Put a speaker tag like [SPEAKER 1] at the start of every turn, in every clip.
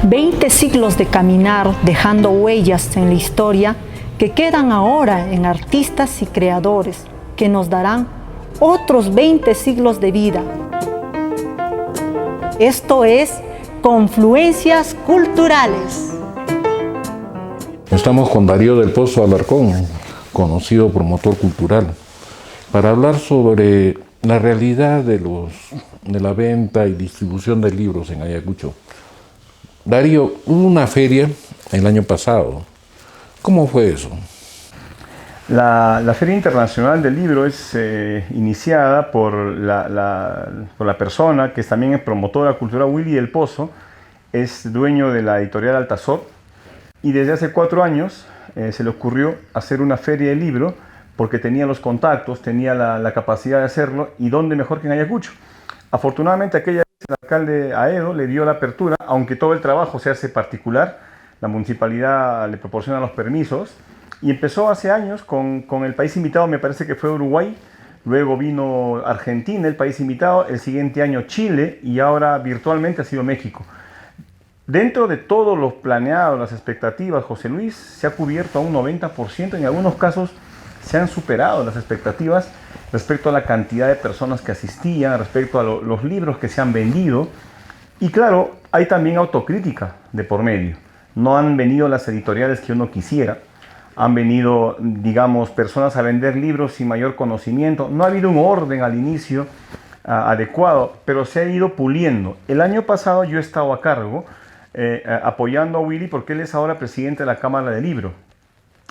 [SPEAKER 1] 20 siglos de caminar dejando huellas en la historia que quedan ahora en artistas y creadores que nos darán otros 20 siglos de vida. Esto es Confluencias Culturales.
[SPEAKER 2] Estamos con Darío del Pozo Alarcón, conocido promotor cultural, para hablar sobre la realidad de la venta y distribución de libros en Ayacucho. Darío, hubo una feria el año pasado. ¿Cómo fue eso?
[SPEAKER 3] La Feria Internacional del Libro es iniciada por la persona que también es promotora cultural, Willy del Pozo, es dueño de la editorial Altazor, y desde hace 4 años se le ocurrió hacer una feria de libro porque tenía los contactos, tenía la capacidad de hacerlo, y dónde mejor que en Ayacucho. Afortunadamente aquella vez el alcalde Aedo le dio la apertura, aunque todo el trabajo se hace particular, la municipalidad le proporciona los permisos, y empezó hace años con el país invitado, me parece que fue Uruguay, luego vino Argentina, el país invitado, el siguiente año Chile, y ahora virtualmente ha sido México. Dentro de todo lo planeado, las expectativas, José Luis, se ha cubierto a un 90%, en algunos casos se han superado las expectativas respecto a la cantidad de personas que asistían, respecto a los libros que se han vendido. Y claro, hay también autocrítica de por medio. No han venido las editoriales que uno quisiera, han venido, digamos, personas a vender libros sin mayor conocimiento. No ha habido un orden al inicio adecuado, pero se ha ido puliendo. El año pasado yo he estado a cargo apoyando a Willy porque él es ahora presidente de la Cámara de Libro.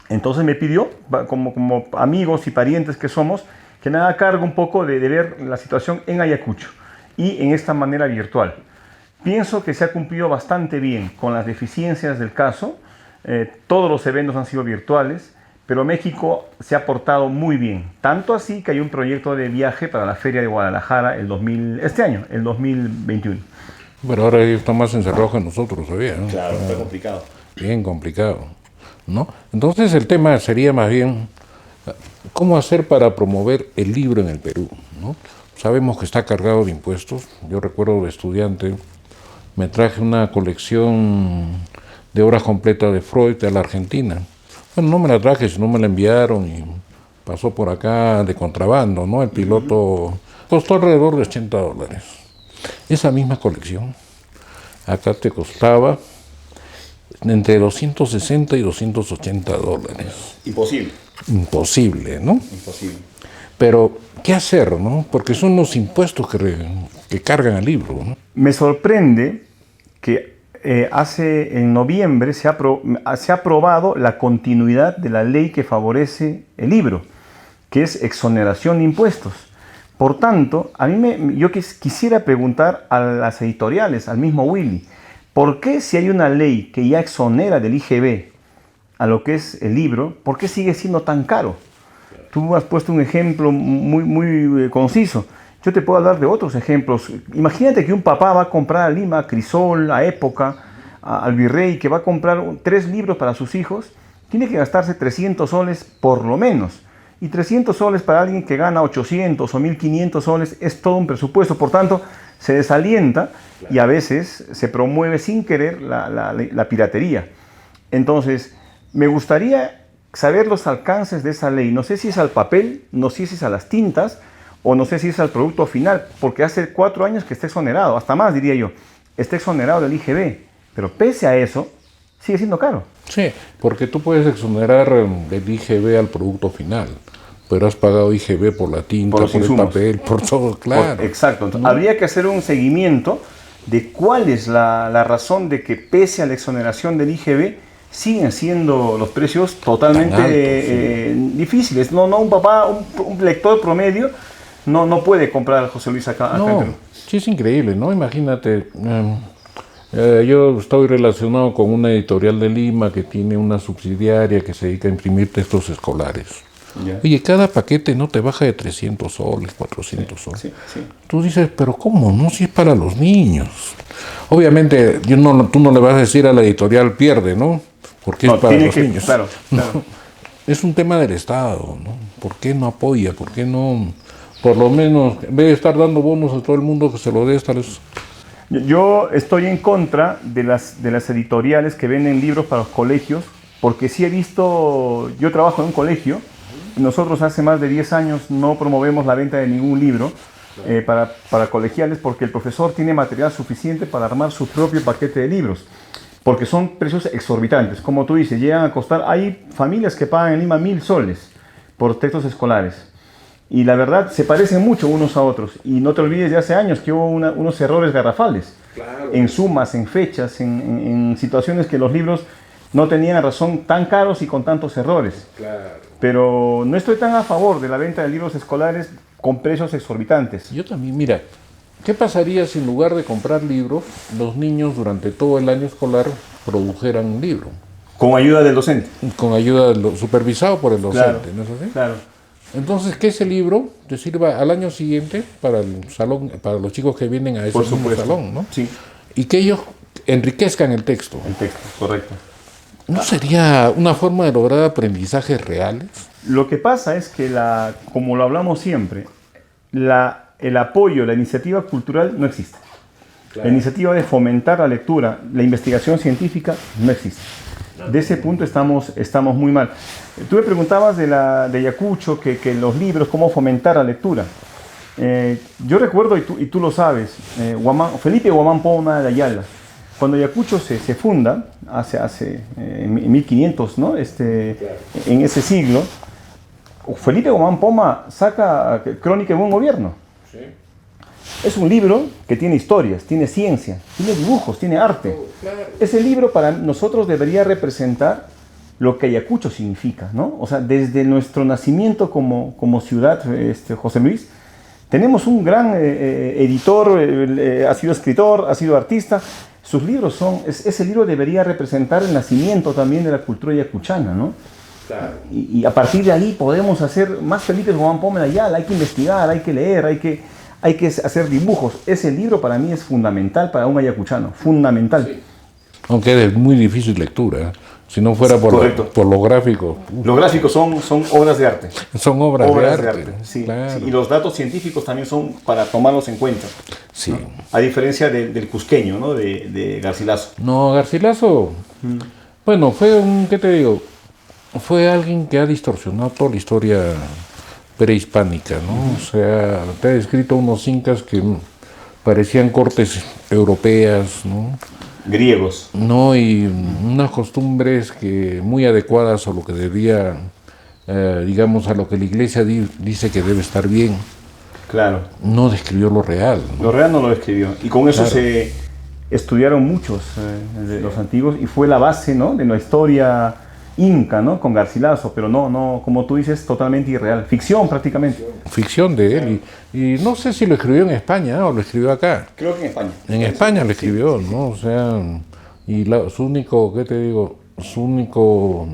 [SPEAKER 3] Entonces me pidió, como amigos y parientes que somos, que me haga cargo un poco de ver la situación en Ayacucho y en esta manera virtual. Pienso que se ha cumplido bastante bien con las deficiencias del caso. Todos los eventos han sido virtuales, pero México se ha portado muy bien. Tanto así que hay un proyecto de viaje para la Feria de Guadalajara este año, el 2021.
[SPEAKER 2] Pero ahora está más encerrado que nosotros todavía, ¿no?
[SPEAKER 3] Claro, está complicado.
[SPEAKER 2] Bien complicado, ¿no? Entonces el tema sería más bien cómo hacer para promover el libro en el Perú, ¿no? Sabemos que está cargado de impuestos. Yo recuerdo de estudiante, me traje una colección de obras completas de Freud a la Argentina. Bueno, no me la traje, sino me la enviaron y pasó por acá de contrabando, ¿no? El piloto costó alrededor de $80. Esa misma colección acá te costaba entre $260 y $280.
[SPEAKER 3] Imposible.
[SPEAKER 2] Imposible, ¿no?
[SPEAKER 3] Imposible.
[SPEAKER 2] Pero, ¿qué hacer, no? Porque son los impuestos que cargan al libro, ¿no?
[SPEAKER 3] Me sorprende que en noviembre se ha aprobado la continuidad de la ley que favorece el libro, que es exoneración de impuestos. Por tanto, yo quisiera preguntar a las editoriales, al mismo Willy, ¿por qué si hay una ley que ya exonera del IGB a lo que es el libro, por qué sigue siendo tan caro? Tú has puesto un ejemplo muy conciso. Yo te puedo hablar de otros ejemplos. Imagínate que un papá va a comprar a Lima, a Crisol, a Época, al Virrey, que va a comprar 3 libros para sus hijos, tiene que gastarse 300 soles por lo menos. Y 300 soles para alguien que gana 800 o 1500 soles es todo un presupuesto. Por tanto, se desalienta y a veces se promueve sin querer la piratería. Entonces, me gustaría saber los alcances de esa ley. No sé si es al papel, no sé si es a las tintas, o no sé si es al producto final, porque hace 4 años que está exonerado, hasta más diría yo, está exonerado del IGB, pero pese a eso, sigue siendo caro.
[SPEAKER 2] Sí, porque tú puedes exonerar del IGB al producto final, pero has pagado IGB por la tinta, por el papel, por todo, claro.
[SPEAKER 3] Exacto, entonces, habría que hacer un seguimiento de cuál es la razón de que pese a la exoneración del IGB, siguen siendo los precios totalmente altos, difíciles. No, un papá, un lector promedio, no puede comprar José Luis acá en Perú.
[SPEAKER 2] Sí, es increíble, ¿no? Imagínate, yo estoy relacionado con una editorial de Lima que tiene una subsidiaria que se dedica a imprimir textos escolares. Yeah. Oye, cada paquete no te baja de 300 soles, 400 soles. Sí. Tú dices, pero ¿cómo? No, si es para los niños. Obviamente, tú no le vas a decir a la editorial pierde, ¿no? Porque es para los niños.
[SPEAKER 3] Claro.
[SPEAKER 2] Es un tema del Estado, ¿no? ¿Por qué no apoya? ¿Por qué no? Por lo menos, en vez de estar dando bonos a todo el mundo, que se lo dé esta vez.
[SPEAKER 3] Yo estoy en contra de las editoriales que venden libros para los colegios, porque sí he visto, yo trabajo en un colegio, y nosotros hace más de 10 años no promovemos la venta de ningún libro para colegiales, porque el profesor tiene material suficiente para armar su propio paquete de libros, porque son precios exorbitantes. Como tú dices, llegan a costar, hay familias que pagan en Lima 1.000 soles por textos escolares. Y la verdad, se parecen mucho unos a otros. Y no te olvides de hace años que hubo unos errores garrafales. Claro. En sumas, en fechas, en situaciones que los libros no tenían razón tan caros y con tantos errores. Claro. Pero no estoy tan a favor de la venta de libros escolares con precios exorbitantes.
[SPEAKER 2] Yo también, mira, ¿qué pasaría si en lugar de comprar libros, los niños durante todo el año escolar produjeran un libro?
[SPEAKER 3] Con ayuda del docente.
[SPEAKER 2] Con ayuda supervisado por el docente, claro, ¿no es así?
[SPEAKER 3] Claro.
[SPEAKER 2] Entonces, que ese libro te sirva al año siguiente para el salón, para los chicos que vienen a ese mismo salón, ¿no? Sí. Y que ellos enriquezcan el texto.
[SPEAKER 3] El texto, correcto.
[SPEAKER 2] ¿No sería una forma de lograr aprendizajes reales?
[SPEAKER 3] Lo que pasa es que, como lo hablamos siempre, el apoyo, la iniciativa cultural no existe. Claro. La iniciativa de fomentar la lectura, la investigación científica no existe. De ese punto estamos muy mal. Tú me preguntabas de Ayacucho, que los libros, cómo fomentar la lectura. Yo recuerdo, y tú lo sabes, Felipe Guamán Poma de Ayala, cuando Ayacucho se funda, hace en 1500, ¿no? En ese siglo, Felipe Guamán Poma saca Crónica de Buen Gobierno. Sí. Es un libro que tiene historias, tiene ciencia, tiene dibujos, tiene arte. Claro. Ese libro para nosotros debería representar lo que Ayacucho significa, ¿no? O sea, desde nuestro nacimiento como ciudad, José Luis, tenemos un gran editor, ha sido escritor, ha sido artista. Sus libros ese libro debería representar el nacimiento también de la cultura ayacuchana, ¿no? Claro. Y a partir de ahí podemos hacer más Felipe Guamán Poma de Ayala. Hay que investigar, hay que leer, hay que hacer dibujos. Ese libro para mí es fundamental para un ayacuchano, fundamental. Sí.
[SPEAKER 2] Aunque es muy difícil lectura, si no fuera por lo gráfico.
[SPEAKER 3] Los gráficos son obras de arte.
[SPEAKER 2] Son obras de arte.
[SPEAKER 3] Sí, claro. Sí, y los datos científicos también son para tomarlos en cuenta. Sí. ¿No? A diferencia del cusqueño, ¿no? de Garcilaso.
[SPEAKER 2] No, Garcilaso, bueno, fue ¿qué te digo? Fue alguien que ha distorsionado toda la historia prehispánica, ¿no? O sea, te ha descrito unos incas que parecían cortes europeas, ¿no?
[SPEAKER 3] Griegos.
[SPEAKER 2] No, y unas costumbres que muy adecuadas a lo que debía, digamos, a lo que la iglesia dice que debe estar bien. Claro. No describió lo real, ¿no?
[SPEAKER 3] Lo real no lo describió. Y con eso se estudiaron muchos de los antiguos y fue la base, ¿no? De la historia inca, ¿no? Con Garcilaso, pero no, como tú dices, totalmente irreal. Ficción prácticamente.
[SPEAKER 2] Ficción de él. Y no sé si lo escribió en España o lo escribió acá.
[SPEAKER 3] Creo que en España.
[SPEAKER 2] En España lo escribió, sí. ¿No? O sea, y su único, ¿qué te digo? Su único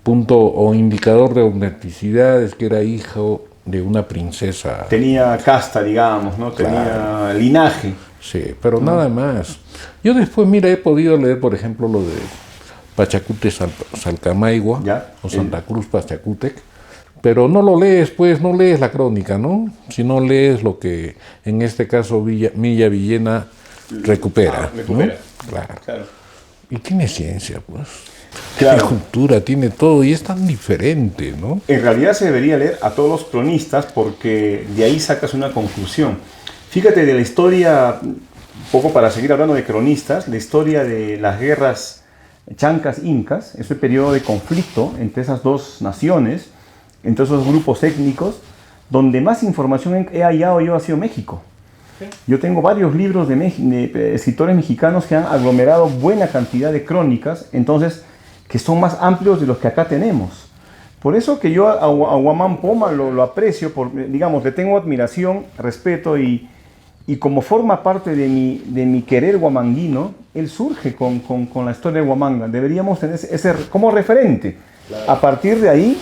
[SPEAKER 2] punto o indicador de autenticidad es que era hijo de una princesa.
[SPEAKER 3] Tenía casta, digamos, ¿no? Tenía linaje.
[SPEAKER 2] Sí, pero nada más. Yo después, mira, he podido leer, por ejemplo, lo de Pachacute Salcamaigua, o Santa Cruz Pachacútec, pero no lo lees, pues, no lees la crónica, ¿no? Si no lees lo que, en este caso, Milla Villena recupera.
[SPEAKER 3] Recupera.
[SPEAKER 2] ¿No? Claro. Y tiene ciencia, pues. Claro. Tiene cultura, tiene todo, y es tan diferente, ¿no?
[SPEAKER 3] En realidad se debería leer a todos los cronistas porque de ahí sacas una conclusión. Fíjate de la historia, un poco para seguir hablando de cronistas, la historia de las guerras chancas incas, ese periodo de conflicto entre esas dos naciones, entre esos grupos étnicos, donde más información he hallado yo ha sido México. ¿Sí? Yo tengo varios libros de escritores mexicanos que han aglomerado buena cantidad de crónicas, entonces, que son más amplios de los que acá tenemos. Por eso que yo a Guamán Poma lo aprecio, digamos, le tengo admiración, respeto y como forma parte de mi querer guamanguino, él surge con la historia de Huamanga. Deberíamos tener ese como referente. Claro. A partir de ahí,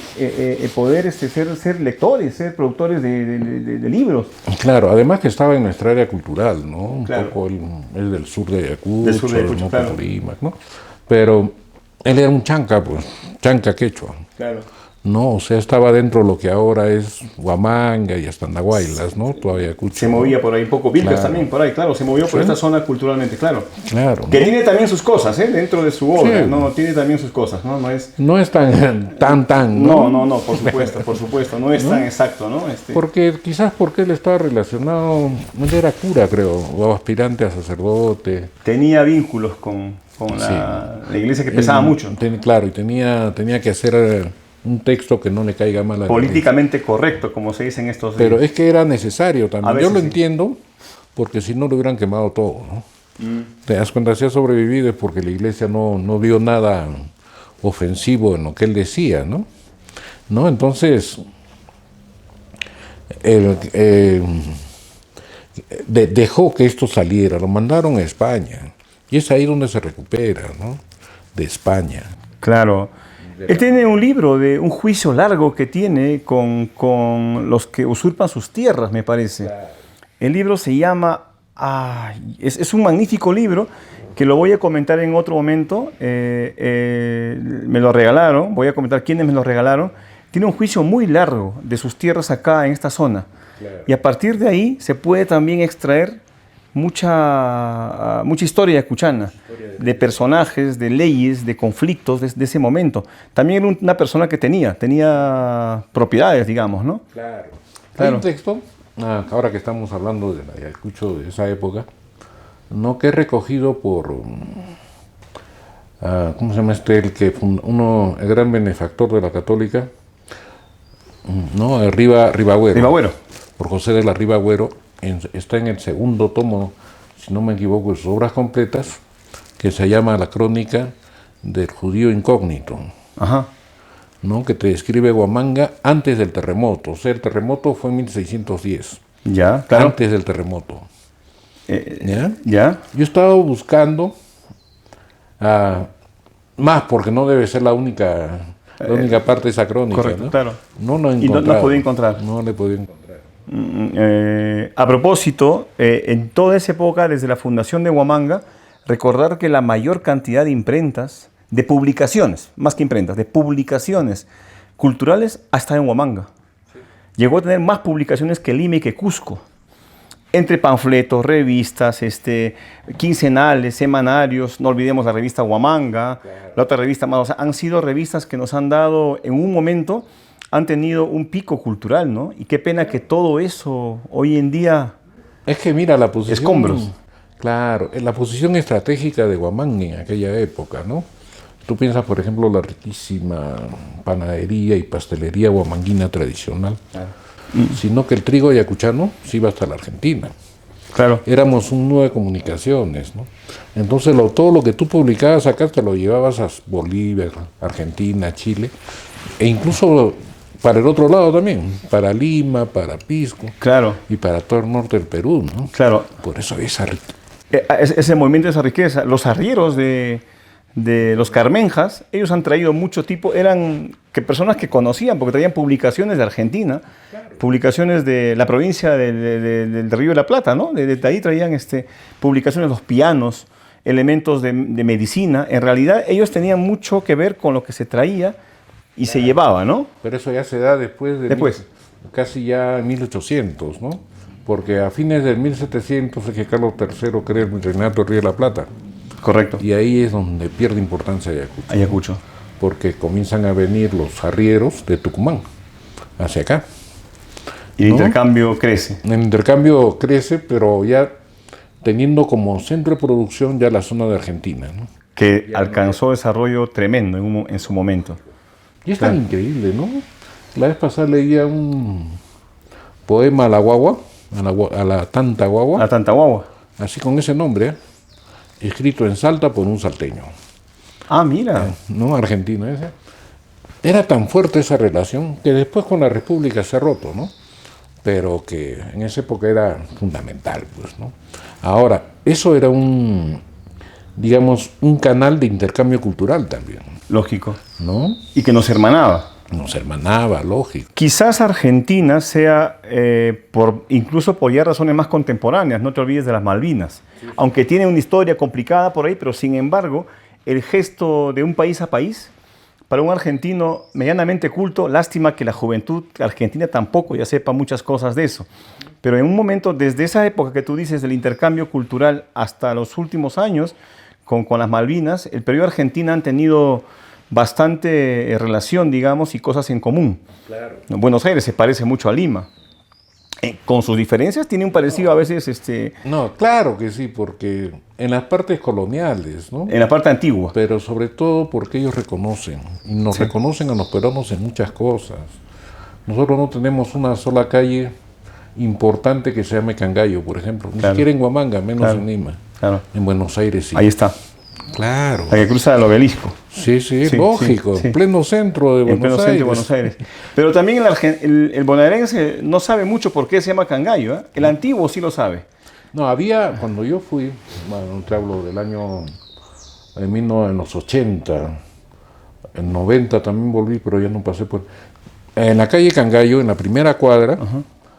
[SPEAKER 3] poder ser lectores, ser productores de libros.
[SPEAKER 2] Claro, además que estaba en nuestra área cultural, ¿no? Un poco él del sur de Ayacucho, no
[SPEAKER 3] claro.
[SPEAKER 2] Purímac, ¿no? Pero él era un chanca, pues, chanca quechua.
[SPEAKER 3] Claro.
[SPEAKER 2] ¿no? O sea, estaba dentro de lo que ahora es Huamanga y hasta Andahuaylas, ¿no? Todavía Ayacucho.
[SPEAKER 3] Se movía por ahí un poco, Vilcas
[SPEAKER 2] Claro.
[SPEAKER 3] también por ahí, claro, se movió por esta zona culturalmente, claro.
[SPEAKER 2] Claro.
[SPEAKER 3] Que
[SPEAKER 2] ¿no?
[SPEAKER 3] tiene también sus cosas, dentro de su obra,
[SPEAKER 2] Sí.
[SPEAKER 3] ¿no? Tiene también sus cosas, ¿no? No es...
[SPEAKER 2] No es tan,
[SPEAKER 3] No, por supuesto, no es tan exacto, ¿no?
[SPEAKER 2] Porque quizás porque él estaba relacionado, él era cura, creo, o aspirante a sacerdote.
[SPEAKER 3] Tenía vínculos con la iglesia que pesaba mucho.
[SPEAKER 2] Claro, y tenía que hacer un texto que no le caiga mal a la
[SPEAKER 3] Políticamente correcto, como se dice en estos
[SPEAKER 2] iglesia. Pero
[SPEAKER 3] días.
[SPEAKER 2] es que era necesario también.
[SPEAKER 3] A veces
[SPEAKER 2] Yo lo
[SPEAKER 3] sí.
[SPEAKER 2] entiendo, porque si no lo hubieran quemado todo, ¿no? Te das cuenta, si ha sobrevivido es porque la iglesia no vio nada ofensivo en lo que él decía, ¿no? ¿No? Entonces, dejó que esto saliera, lo mandaron a España, y es ahí donde se recupera, ¿no? De España.
[SPEAKER 3] Claro. Él tiene un libro de un juicio largo que tiene con los que usurpan sus tierras, me parece. Claro. El libro se llama... es un magnífico libro que lo voy a comentar en otro momento. Me lo regalaron, voy a comentar quiénes me lo regalaron. Tiene un juicio muy largo de sus tierras acá en esta zona. Claro. Y a partir de ahí se puede también extraer mucha historia yacuchana, de personajes, de leyes, de conflictos de ese momento. También era una persona que tenía propiedades, digamos, ¿no?
[SPEAKER 2] Claro.
[SPEAKER 3] Claro.
[SPEAKER 2] Hay un texto, ahora que estamos hablando de la Ayacucho de esa época, ¿no? Que he recogido por, ¿cómo se llama el que el gran benefactor de la católica, ¿no? Ribagüero. Por José de la Ribagüero. Está en el segundo tomo, si no me equivoco, de sus obras completas, que se llama La Crónica del Judío Incógnito.
[SPEAKER 3] Ajá.
[SPEAKER 2] ¿No? Que te describe Huamanga antes del terremoto. O sea, el terremoto fue en 1610.
[SPEAKER 3] Ya, claro.
[SPEAKER 2] Antes del terremoto. ¿Ya?
[SPEAKER 3] Ya.
[SPEAKER 2] Yo he estado buscando, más porque no debe ser la única parte de esa crónica.
[SPEAKER 3] Correcto,
[SPEAKER 2] ¿no?
[SPEAKER 3] claro.
[SPEAKER 2] No lo he
[SPEAKER 3] Y
[SPEAKER 2] encontrado.
[SPEAKER 3] no podía encontrar.
[SPEAKER 2] No le podía encontrar.
[SPEAKER 3] A propósito, en toda esa época, desde la fundación de Huamanga, recordar que la mayor cantidad de imprentas, de publicaciones, más que imprentas, de publicaciones culturales, ha estado en Huamanga. Sí. Llegó a tener más publicaciones que Lima y que Cusco. Entre panfletos, revistas, quincenales, semanarios, no olvidemos la revista Huamanga, claro. La otra revista más, o sea, han sido revistas que nos han dado en un momento, han tenido un pico cultural, ¿no? Y qué pena que todo eso hoy en día...
[SPEAKER 2] Es que mira, la posición...
[SPEAKER 3] Escombros.
[SPEAKER 2] Claro, la posición estratégica de Huamanga en aquella época, ¿no? Tú piensas, por ejemplo, la riquísima panadería y pastelería huamanguina tradicional, claro. Sino que el trigo ayacuchano se iba hasta la Argentina.
[SPEAKER 3] Claro.
[SPEAKER 2] Éramos un nudo de comunicaciones, ¿no? Entonces todo lo que tú publicabas acá te lo llevabas a Bolivia, Argentina, Chile, e incluso para el otro lado también, para Lima, para Pisco,
[SPEAKER 3] claro.
[SPEAKER 2] Y para todo el norte del Perú, ¿no?
[SPEAKER 3] Claro.
[SPEAKER 2] Por eso esa
[SPEAKER 3] ese movimiento, esa riqueza. Los arrieros de los carmenjas, ellos han traído mucho tipo, eran personas que conocían, porque traían publicaciones de Argentina, claro. Publicaciones de la provincia del Río de la Plata, ¿no? De ahí traían publicaciones, los pianos, elementos de medicina. En realidad ellos tenían mucho que ver con lo que se traía y claro. Se llevaba, ¿no?
[SPEAKER 2] Pero eso ya se da después. Casi ya en 1800, ¿no? Porque a fines del 1700 es que Carlos III crea el Virreinato del Río de la Plata.
[SPEAKER 3] Correcto.
[SPEAKER 2] Y ahí es donde pierde importancia
[SPEAKER 3] Ayacucho.
[SPEAKER 2] Porque comienzan a venir los arrieros de Tucumán hacia acá.
[SPEAKER 3] Y el intercambio crece.
[SPEAKER 2] El intercambio crece, pero ya teniendo como centro de producción ya la zona de Argentina, ¿no?
[SPEAKER 3] Que ya alcanzó desarrollo tremendo en su momento.
[SPEAKER 2] Y es tan increíble, ¿no? La vez pasada leía un poema a la guagua, a la Tanta Guagua.
[SPEAKER 3] La Tanta Guagua.
[SPEAKER 2] Así con ese nombre, escrito en Salta por un salteño.
[SPEAKER 3] Ah, mira.
[SPEAKER 2] No, argentino ese. Era tan fuerte esa relación que después con la República se ha roto, ¿no? Pero que en esa época era fundamental, pues, ¿no? Ahora, eso era un canal de intercambio cultural también.
[SPEAKER 3] Lógico.
[SPEAKER 2] ¿No?
[SPEAKER 3] Y que nos hermanaba.
[SPEAKER 2] Nos hermanaba, lógico.
[SPEAKER 3] Quizás Argentina sea, incluso por ya razones más contemporáneas, no te olvides de las Malvinas. Sí. Aunque tiene una historia complicada por ahí, pero sin embargo, el gesto de un país a país para un argentino medianamente culto, lástima que la juventud argentina tampoco ya sepa muchas cosas de eso. Pero en un momento, desde esa época que tú dices del intercambio cultural hasta los últimos años, con las Malvinas, el Perú y Argentina han tenido bastante relación, digamos, y cosas en común.
[SPEAKER 2] Claro.
[SPEAKER 3] Buenos Aires se parece mucho a Lima. Con sus diferencias tiene un parecido a veces...
[SPEAKER 2] No, claro que sí, porque en las partes coloniales, ¿no?
[SPEAKER 3] En la parte antigua.
[SPEAKER 2] Pero sobre todo porque ellos reconocen, y nos reconocen a los peruanos en muchas cosas. Nosotros no tenemos una sola calle importante que se llame Cangallo, por ejemplo. Ni siquiera en Huamanga, menos en Lima.
[SPEAKER 3] Claro.
[SPEAKER 2] En Buenos Aires sí.
[SPEAKER 3] Ahí está.
[SPEAKER 2] Claro.
[SPEAKER 3] La que cruza el obelisco.
[SPEAKER 2] Sí, lógico. En pleno centro de Buenos Aires.
[SPEAKER 3] Centro de Buenos Aires. Pero también el bonaerense no sabe mucho por qué se llama Cangallo, ¿eh? El antiguo sí lo sabe.
[SPEAKER 2] No, había, cuando yo fui, bueno, te hablo del año en los 80, en 90 también volví, pero ya no pasé por... En la calle Cangallo, en la primera cuadra,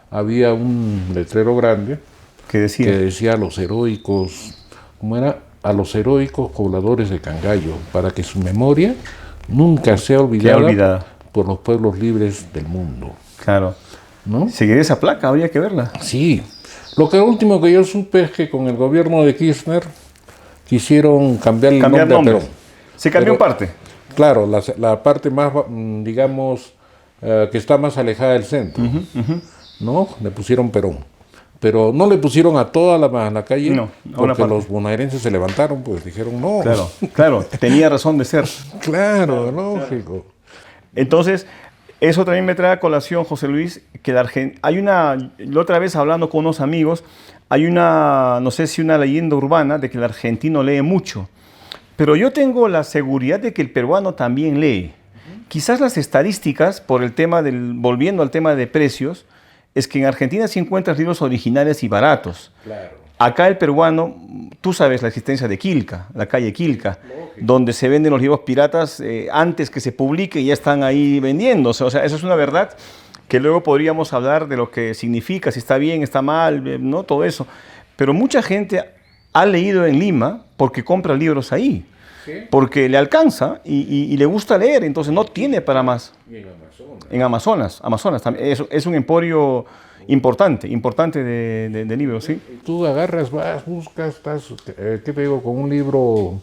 [SPEAKER 2] había un letrero grande
[SPEAKER 3] que decía
[SPEAKER 2] a los heroicos, ¿cómo era? A los heroicos pobladores de Cangallo, para que su memoria nunca sea olvidada por los pueblos libres del mundo.
[SPEAKER 3] Claro.
[SPEAKER 2] ¿No?
[SPEAKER 3] Seguir esa placa, habría que verla.
[SPEAKER 2] Sí. Lo último que yo supe es que con el gobierno de Kirchner quisieron cambiar el nombre a Perón.
[SPEAKER 3] Se cambió en parte.
[SPEAKER 2] Claro, la parte más, digamos, que está más alejada del centro, ¿no? Le pusieron Perón. Pero no le pusieron a toda la calle, porque los bonaerenses se levantaron, pues dijeron no.
[SPEAKER 3] Claro, tenía razón de ser.
[SPEAKER 2] Claro, lógico.
[SPEAKER 3] Entonces, eso también me trae a colación, José Luis, que la otra vez hablando con unos amigos, hay no sé si una leyenda urbana de que el argentino lee mucho, pero yo tengo la seguridad de que el peruano también lee. Quizás las estadísticas, volviendo al tema de precios, es que en Argentina sí encuentras libros originales y baratos. Claro. Acá el peruano, tú sabes la existencia de Quilca, la calle Quilca, donde se venden los libros piratas antes que se publique y ya están ahí vendiéndose. O sea, eso es una verdad que luego podríamos hablar de lo que significa, si está bien, está mal, ¿no? Todo eso. Pero mucha gente ha leído en Lima porque compra libros ahí. ¿Sí? Porque le alcanza y le gusta leer, entonces no tiene para más.
[SPEAKER 2] Y en Amazonas.
[SPEAKER 3] En Amazonas también, es un emporio importante de libros, ¿sí?
[SPEAKER 2] Tú agarras, vas, buscas, ¿qué te digo? Con un libro,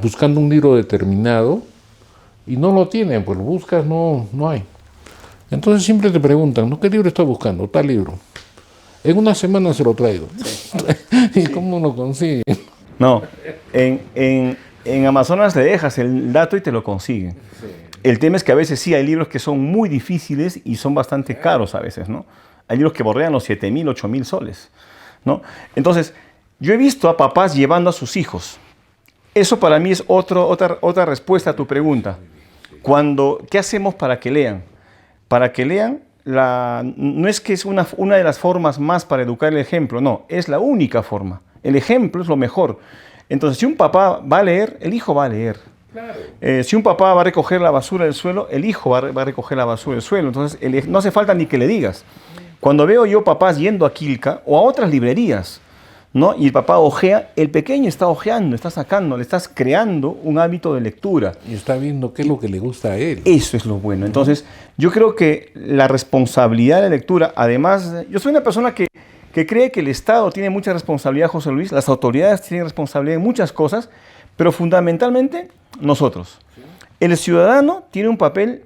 [SPEAKER 2] buscando un libro determinado y no lo tienen, pues lo buscas, no hay. Entonces siempre te preguntan, ¿no? ¿Qué libro estás buscando? Tal libro. En una semana se lo traigo. Sí. ¿Y cómo lo consiguen?
[SPEAKER 3] No, en Amazonas le dejas el dato y te lo consiguen. Sí. El tema es que a veces sí hay libros que son muy difíciles y son bastante caros a veces, ¿no? Hay libros que bordean los 7.000, 8.000 soles, ¿no? Entonces, yo he visto a papás llevando a sus hijos. Eso para mí es otra respuesta a tu pregunta. ¿Qué hacemos para que lean? Para que lean, no es que es una de las formas más para educar el ejemplo, no, es la única forma. El ejemplo es lo mejor. Entonces, si un papá va a leer, el hijo va a leer. Claro. Si un papá va a recoger la basura del suelo, el hijo va a recoger la basura del suelo. Entonces, no hace falta ni que le digas. Cuando veo yo papás yendo a Quilca o a otras librerías, ¿no? Y el papá ojea, el pequeño está ojeando, está sacando, le estás creando un hábito de lectura.
[SPEAKER 2] Y está viendo qué es lo que le gusta a él.
[SPEAKER 3] Eso es lo bueno. Entonces, yo creo que la responsabilidad de la lectura, además, yo soy una persona que cree que el Estado tiene mucha responsabilidad, José Luis, las autoridades tienen responsabilidad en muchas cosas, pero fundamentalmente nosotros. El ciudadano tiene un papel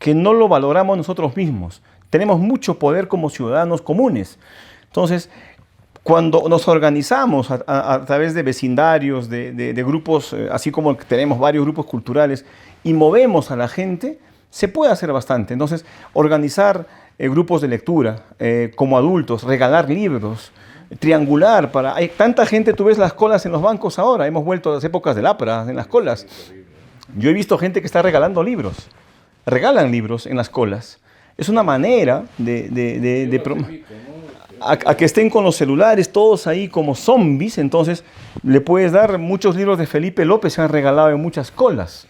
[SPEAKER 3] que no lo valoramos nosotros mismos. Tenemos mucho poder como ciudadanos comunes. Entonces, cuando nos organizamos a través de vecindarios, de grupos, así como tenemos varios grupos culturales, y movemos a la gente, se puede hacer bastante. Entonces, organizar grupos de lectura como adultos, regalar libros, triangular. Hay tanta gente, tú ves las colas en los bancos ahora, hemos vuelto a las épocas del APRA, en las colas. Yo he visto gente que está regalando libros, regalan libros en las colas. Es una manera a que estén con los celulares todos ahí como zombies, entonces le puedes dar muchos libros de Felipe López, se han regalado en muchas colas.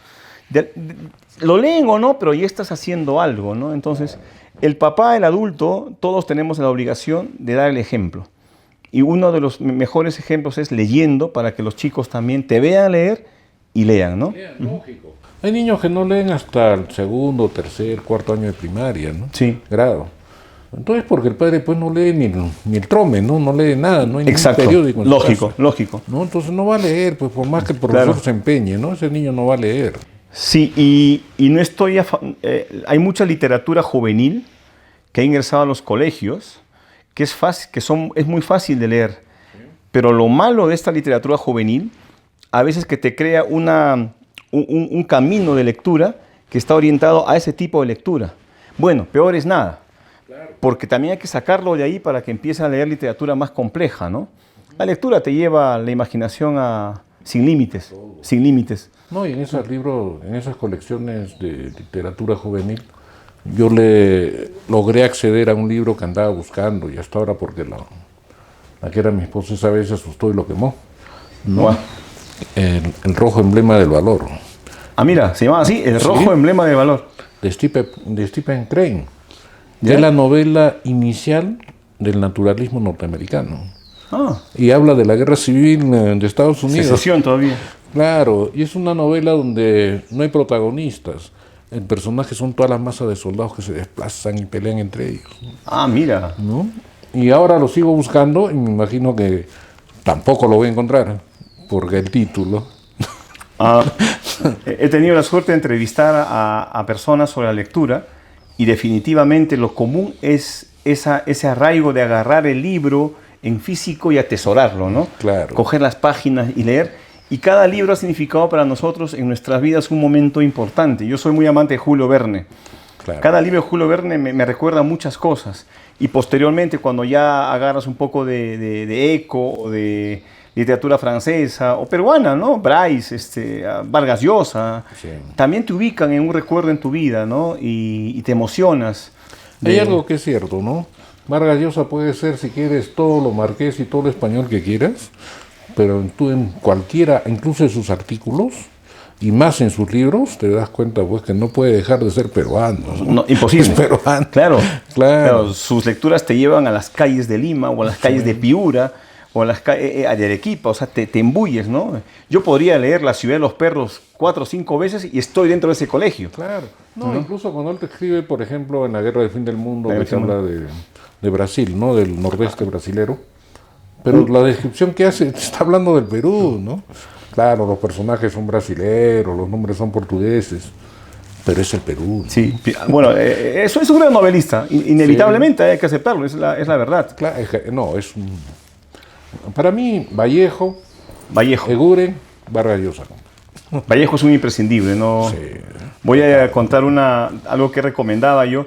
[SPEAKER 3] Lo leen o no, pero ya estás haciendo algo, ¿no? Entonces, el papá, el adulto, todos tenemos la obligación de dar el ejemplo. Y uno de los mejores ejemplos es leyendo para que los chicos también te vean leer y lean, ¿no?
[SPEAKER 2] Lógico. Hay niños que no leen hasta el segundo, tercer, cuarto año de primaria, ¿no?
[SPEAKER 3] Sí.
[SPEAKER 2] Grado. Entonces, porque el padre pues no lee ni el trome, ¿no? No lee nada, no hay
[SPEAKER 3] Exacto.
[SPEAKER 2] ningún periódico en su
[SPEAKER 3] Lógico,
[SPEAKER 2] casa,
[SPEAKER 3] lógico.
[SPEAKER 2] ¿no? Entonces no va a leer, pues por más que el profesor
[SPEAKER 3] Claro.
[SPEAKER 2] se empeñe, ¿no? Ese niño no va a leer.
[SPEAKER 3] Sí, y no estoy hay mucha literatura juvenil que ha ingresado a los colegios, que es fácil, es muy fácil de leer. Pero lo malo de esta literatura juvenil, a veces que te crea un camino de lectura que está orientado a ese tipo de lectura. Bueno, peor es nada, porque también hay que sacarlo de ahí para que empiece a leer literatura más compleja, ¿no? La lectura te lleva la imaginación sin límites, sin límites.
[SPEAKER 2] No, y en esos libros, en esas colecciones de literatura juvenil, yo le logré acceder a un libro que andaba buscando y hasta ahora porque la que era mi esposa esa vez se asustó y lo quemó, ¿no?
[SPEAKER 3] Wow.
[SPEAKER 2] El rojo emblema del valor,
[SPEAKER 3] Ah, mira, se llama así, el
[SPEAKER 2] Sí.
[SPEAKER 3] rojo emblema de valor.
[SPEAKER 2] de Stephen Crane, que
[SPEAKER 3] ¿Ya?
[SPEAKER 2] es la novela inicial del naturalismo norteamericano.
[SPEAKER 3] Ah,
[SPEAKER 2] Y habla de la guerra civil de Estados Unidos.
[SPEAKER 3] secesión todavía.
[SPEAKER 2] Claro, y es una novela donde no hay protagonistas. El personaje son todas las masas de soldados que se desplazan y pelean entre ellos,
[SPEAKER 3] Ah, mira.
[SPEAKER 2] ¿no? Y ahora lo sigo buscando y me imagino que tampoco lo voy a encontrar, porque el título.
[SPEAKER 3] Ah, he tenido la suerte de entrevistar a personas sobre la lectura y definitivamente lo común es ese arraigo de agarrar el libro en físico y atesorarlo, ¿no?
[SPEAKER 2] Claro.
[SPEAKER 3] Coger las páginas y leer. Y cada libro ha significado para nosotros en nuestras vidas un momento importante. Yo soy muy amante de Julio Verne.
[SPEAKER 2] Claro.
[SPEAKER 3] Cada libro de Julio Verne me recuerda muchas cosas. Y posteriormente, cuando ya agarras un poco de eco o de literatura francesa o peruana, ¿no? Bryce, Vargas Llosa,
[SPEAKER 2] Sí.
[SPEAKER 3] también te ubican en un recuerdo en tu vida, ¿no? Y te emocionas.
[SPEAKER 2] Hay algo que es cierto, ¿no? Vargas Llosa puede ser, si quieres, todo lo marqués y todo lo español que quieras, pero tú en cualquiera, incluso en sus artículos, y más en sus libros, te das cuenta pues que no puede dejar de ser peruano.
[SPEAKER 3] No, imposible.
[SPEAKER 2] Es peruano.
[SPEAKER 3] Claro,
[SPEAKER 2] Claro.
[SPEAKER 3] sus lecturas te llevan a las calles de Lima o a las calles de Piura o a las calles de Arequipa, o sea, te embulles, ¿no? Yo podría leer La ciudad de los perros 4 o 5 veces y estoy dentro de ese colegio.
[SPEAKER 2] Claro. No, incluso cuando él te escribe, por ejemplo, en La guerra del fin del mundo,
[SPEAKER 3] La
[SPEAKER 2] que
[SPEAKER 3] guerra
[SPEAKER 2] se
[SPEAKER 3] del fin
[SPEAKER 2] habla de Brasil, ¿no? Del nordeste brasilero. Pero la descripción que hace, está hablando del Perú, ¿no? Claro, los personajes son brasileros, los nombres son portugueses, pero es el Perú, ¿no?
[SPEAKER 3] Sí, bueno, eso es un gran novelista, inevitablemente hay que aceptarlo, es la verdad.
[SPEAKER 2] Claro, para mí, Vallejo,
[SPEAKER 3] Vallejo.
[SPEAKER 2] Eguren, Vargas Llosa.
[SPEAKER 3] Vallejo es un imprescindible, ¿no?
[SPEAKER 2] Sí.
[SPEAKER 3] Voy a contar algo que recomendaba yo.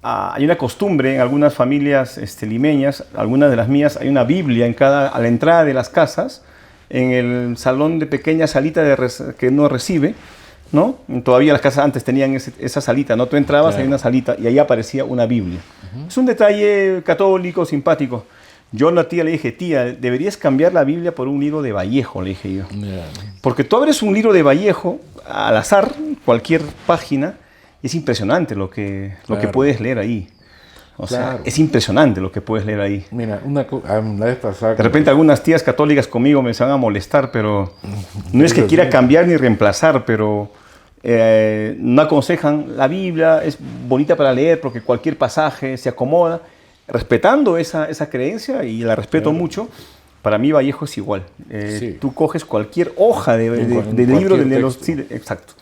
[SPEAKER 3] Hay una costumbre en algunas familias limeñas, algunas de las mías, hay una Biblia a la entrada de las casas, en el salón de pequeña salita que uno recibe, ¿no? Todavía las casas antes tenían esa salita, ¿no? Tú entrabas,
[SPEAKER 2] Claro.
[SPEAKER 3] hay una salita y ahí aparecía una Biblia. Es un detalle católico, simpático. Yo a la tía le dije, tía, deberías cambiar la Biblia por un libro de Vallejo, le dije yo.
[SPEAKER 2] Ya.
[SPEAKER 3] Porque tú abres un libro de Vallejo al azar, cualquier página, y es impresionante lo que
[SPEAKER 2] Claro.
[SPEAKER 3] puedes leer ahí. O sea,
[SPEAKER 2] Claro.
[SPEAKER 3] es impresionante lo que puedes leer ahí.
[SPEAKER 2] Mira, la vez pasada...
[SPEAKER 3] De repente algunas tías católicas conmigo me se van a molestar, pero no es que quiera cambiar ni reemplazar, pero no aconsejan. La Biblia es bonita para leer porque cualquier pasaje se acomoda, respetando esa creencia y la respeto mucho. Para mí Vallejo es igual.
[SPEAKER 2] Sí.
[SPEAKER 3] Tú coges cualquier hoja de
[SPEAKER 2] cualquier
[SPEAKER 3] libro de
[SPEAKER 2] texto.
[SPEAKER 3] los... Sí, exacto.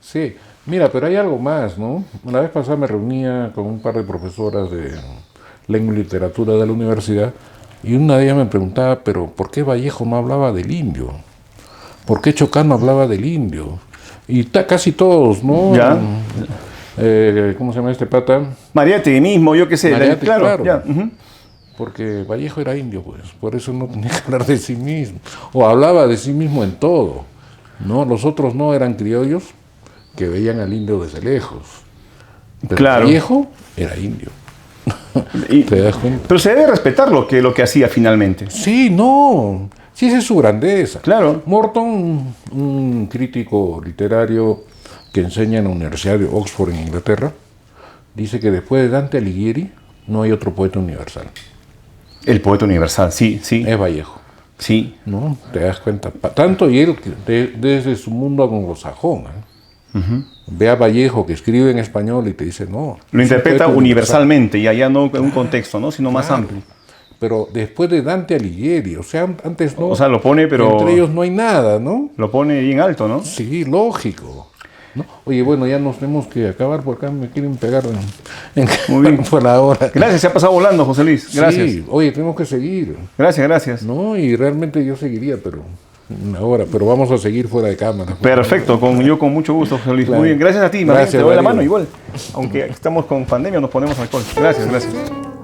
[SPEAKER 2] Sí, mira, pero hay algo más, ¿no? Una vez pasada me reunía con un par de profesoras de lengua y literatura de la universidad y una de ellas me preguntaba, pero ¿por qué Vallejo no hablaba del indio? ¿Por qué Chocano hablaba del indio? Y casi todos, ¿no?
[SPEAKER 3] Ya.
[SPEAKER 2] ¿Cómo se llama este pata?
[SPEAKER 3] Mariátegui mismo, yo qué sé.
[SPEAKER 2] Mariátegui, claro.
[SPEAKER 3] Ya, ujú.
[SPEAKER 2] Porque Vallejo era indio, pues, por eso no tenía que hablar de sí mismo. O hablaba de sí mismo en todo, ¿no? Los otros no eran criollos que veían al indio desde lejos. Pero
[SPEAKER 3] Claro.
[SPEAKER 2] Vallejo era indio.
[SPEAKER 3] Y-
[SPEAKER 2] ¿Te das cuenta?
[SPEAKER 3] pero se debe respetar lo que hacía finalmente.
[SPEAKER 2] Sí, no. Sí, esa es su grandeza.
[SPEAKER 3] Claro.
[SPEAKER 2] Morton, un crítico literario que enseña en la Universidad de Oxford en Inglaterra, dice que después de Dante Alighieri no hay otro poeta universal.
[SPEAKER 3] El poeta universal, sí, sí,
[SPEAKER 2] Es Vallejo.
[SPEAKER 3] sí.
[SPEAKER 2] ¿No? Te das cuenta. Tanto y él desde su mundo anglosajón. ¿Eh? Ve a Vallejo, que escribe en español y te dice, no.
[SPEAKER 3] Lo
[SPEAKER 2] es un
[SPEAKER 3] interpreta
[SPEAKER 2] poeta
[SPEAKER 3] universalmente y allá no en un contexto, ¿no? Sino más
[SPEAKER 2] Claro.
[SPEAKER 3] amplio.
[SPEAKER 2] Pero después de Dante Alighieri, o sea, antes no.
[SPEAKER 3] O sea, lo pone, pero
[SPEAKER 2] Entre ellos no hay nada, ¿no?
[SPEAKER 3] lo pone bien alto, ¿no?
[SPEAKER 2] Sí, lógico. ¿No? Oye, bueno, ya nos tenemos que acabar porque acá me quieren pegar
[SPEAKER 3] Muy bien.
[SPEAKER 2] por la hora.
[SPEAKER 3] Gracias, se ha pasado volando, José Luis. Gracias.
[SPEAKER 2] Sí, oye, tenemos que seguir.
[SPEAKER 3] Gracias, gracias.
[SPEAKER 2] No, y realmente yo seguiría, pero ahora, pero vamos a seguir fuera de cámara.
[SPEAKER 3] Perfecto, yo con mucho gusto, José Luis.
[SPEAKER 2] Claro.
[SPEAKER 3] Muy bien, gracias a ti, María.
[SPEAKER 2] Gracias,
[SPEAKER 3] Te doy la
[SPEAKER 2] Darío.
[SPEAKER 3] mano igual. Aunque estamos con pandemia, nos ponemos alcohol. Gracias, gracias.